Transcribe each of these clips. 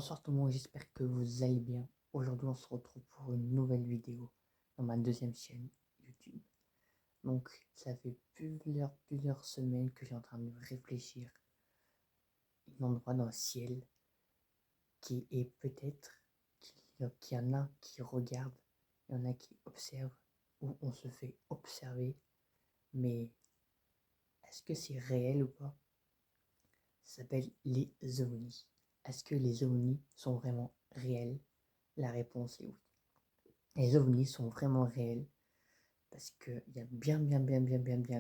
Bonsoir tout le monde, j'espère que vous allez bien. Aujourd'hui on se retrouve pour une nouvelle vidéo dans ma deuxième chaîne YouTube. Donc ça fait plusieurs semaines que j'ai en train de réfléchir un endroit dans le ciel qui est peut-être qu'il y en a qui regardent, il y en a qui observent, ou on se fait observer, mais est-ce que c'est réel ou pas? Ça s'appelle les ovnis. Est-ce que les ovnis sont vraiment réels? La réponse est oui. Les ovnis sont vraiment réels parce qu'il y a bien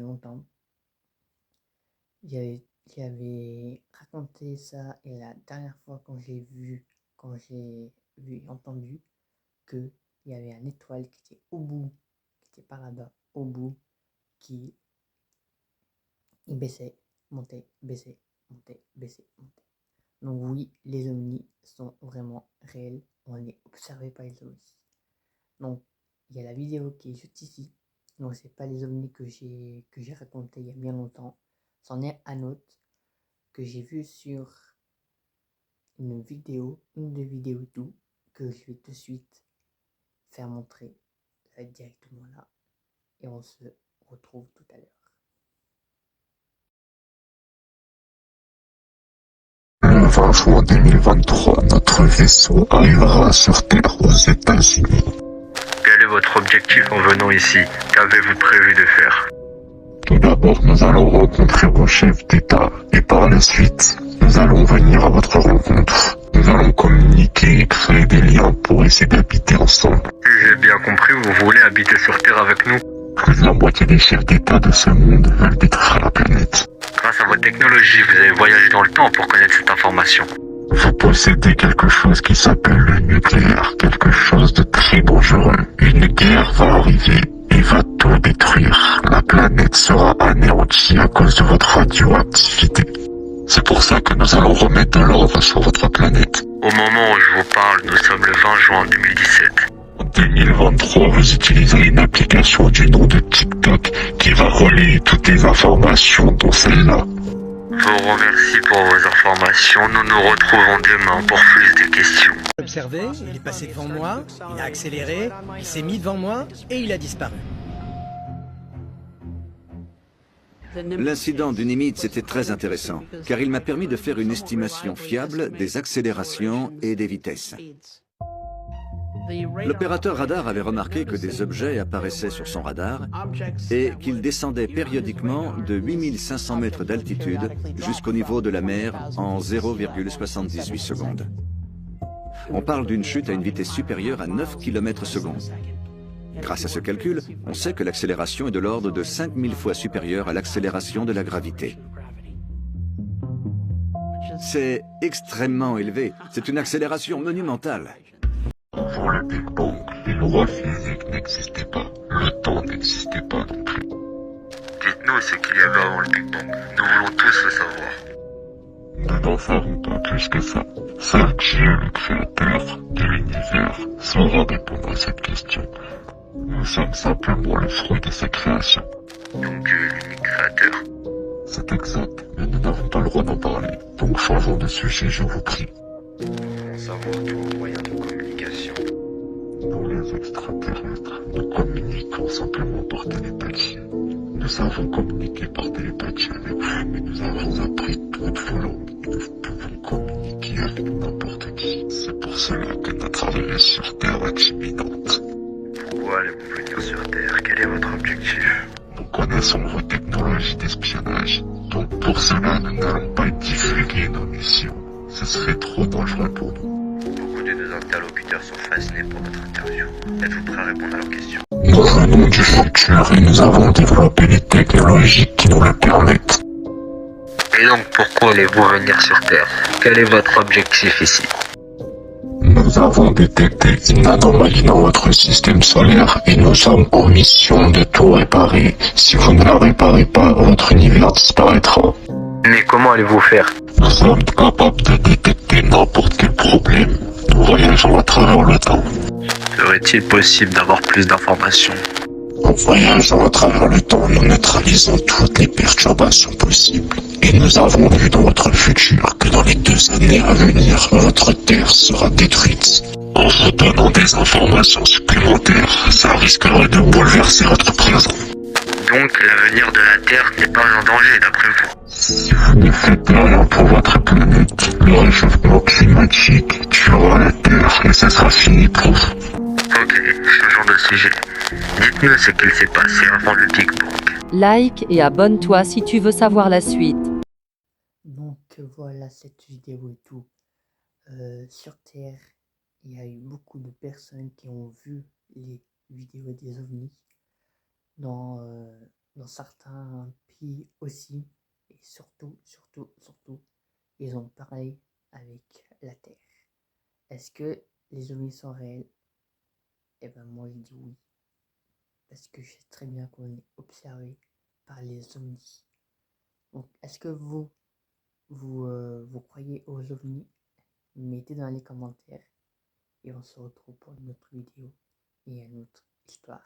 longtemps, j'avais raconté ça, et la dernière fois quand j'ai vu et entendu qu'il y avait une étoile qui était au bout, qui était par là-bas, au bout, qui baissait, montait, baissait, montait, baissait, montait. Donc oui, les ovnis sont vraiment réels, on est observé par les ovnis. Donc il y a la vidéo qui est juste ici. Donc c'est pas les ovnis que j'ai raconté il y a bien longtemps, c'en est un autre que j'ai vu sur une vidéo tout, que je vais tout de suite faire montrer. Ça va être directement là et on se retrouve tout à l'heure. Le 20 juin 2023, notre vaisseau arrivera sur Terre aux États-Unis. Quel est votre objectif en venant ici? Qu'avez-vous prévu de faire? Tout d'abord, nous allons rencontrer vos chefs d'État et par la suite, nous allons venir à votre rencontre. Nous allons communiquer et créer des liens pour essayer d'habiter ensemble. Si j'ai bien compris, vous voulez habiter sur Terre avec nous? Plus de la moitié des chefs d'État de ce monde veulent détruire la planète. Grâce à votre technologie, vous avez voyagé dans le temps pour connaître cette information. Vous possédez quelque chose qui s'appelle le nucléaire, quelque chose de très dangereux. Une guerre va arriver et va tout détruire. La planète sera anéantie à cause de votre radioactivité. C'est pour ça que nous allons remettre de l'ordre sur votre planète. Au moment où je vous parle, nous sommes le 20 juin 2017. En 2023, vous utiliserez une application du nom de TikTok qui va relayer toutes les informations dont celle-là. Je vous remercie pour vos informations. Nous nous retrouvons demain pour plus de questions. Observé, il est passé devant moi, il a accéléré, il s'est mis devant moi et il a disparu. L'incident du Nimitz était très intéressant, car il m'a permis de faire une estimation fiable des accélérations et des vitesses. L'opérateur radar avait remarqué que des objets apparaissaient sur son radar et qu'ils descendaient périodiquement de 8500 mètres d'altitude jusqu'au niveau de la mer en 0,78 secondes. On parle d'une chute à une vitesse supérieure à 9 km/s. Grâce à ce calcul, on sait que l'accélération est de l'ordre de 5000 fois supérieure à l'accélération de la gravité. C'est extrêmement élevé, c'est une accélération monumentale. Avant le Big Bang, les lois physiques n'existaient pas, le temps n'existait pas non plus. Dites-nous ce qu'il y avait avant le Big Bang. Nous voulons tous le savoir. Nous n'en savons pas plus que ça. Seul Dieu, le créateur de l'univers, saura répondre à cette question. Nous sommes simplement le fruit de sa création. Donc Dieu est l'unique créateur. C'est exact, mais nous n'avons pas le droit d'en parler. Donc changeons de sujet, je vous prie. Nous savons tous moyens de communication. Nous les extraterrestres, nous communiquons simplement par télépathie. Nous savons communiquer par télépathie avec vous, mais nous avons appris toute vos langues. Nous pouvons communiquer avec n'importe qui. C'est pour cela que notre arrivée sur Terre est imminente. Pourquoi allez-vous venir sur Terre? Quel est votre objectif? Nous connaissons vos technologies d'espionnage. Donc pour cela, nous n'allons pas divulguer nos missions. Ce serait trop dangereux pour nous. Beaucoup de nos interlocuteurs sont fascinés pour votre interview. Êtes-vous prêt à répondre à leurs questions? Nous venons du futur et nous avons développé les technologies qui nous le permettent. Et donc pourquoi allez-vous venir sur Terre? Quel est votre objectif ici? Nous avons détecté une anomalie dans votre système solaire et nous sommes en mission de tout réparer. Si vous ne la réparez pas, votre univers disparaîtra. Mais comment allez-vous faire? Nous sommes capables de détecter n'importe quel problème. Nous voyageons à travers le temps. Serait-il possible d'avoir plus d'informations? En voyageant à travers le temps, nous neutralisons toutes les perturbations possibles. Et nous avons vu dans notre futur que dans les 2 années à venir, notre Terre sera détruite. En vous donnant des informations supplémentaires, ça risquerait de bouleverser votre présent. Donc l'avenir de la Terre n'est pas en danger d'après vous. Si vous ne faites rien pour votre planète, le réchauffement climatique tuera la Terre et ça sera fini pour vous. Ok, changeons de sujet. Dites-nous ce qu'il s'est passé avant le Big Bang. Like et abonne-toi si tu veux savoir la suite. Donc voilà cette vidéo et tout. Sur Terre, il y a eu beaucoup de personnes qui ont vu les vidéos des ovnis dans certains pays aussi. Et surtout, ils ont parlé avec la Terre. Est-ce que les ovnis sont réels? Eh ben moi je dis oui. Parce que je sais très bien qu'on est observé par les ovnis. Donc est-ce que vous croyez aux ovnis? Mettez dans les commentaires et on se retrouve pour une autre vidéo et une autre histoire.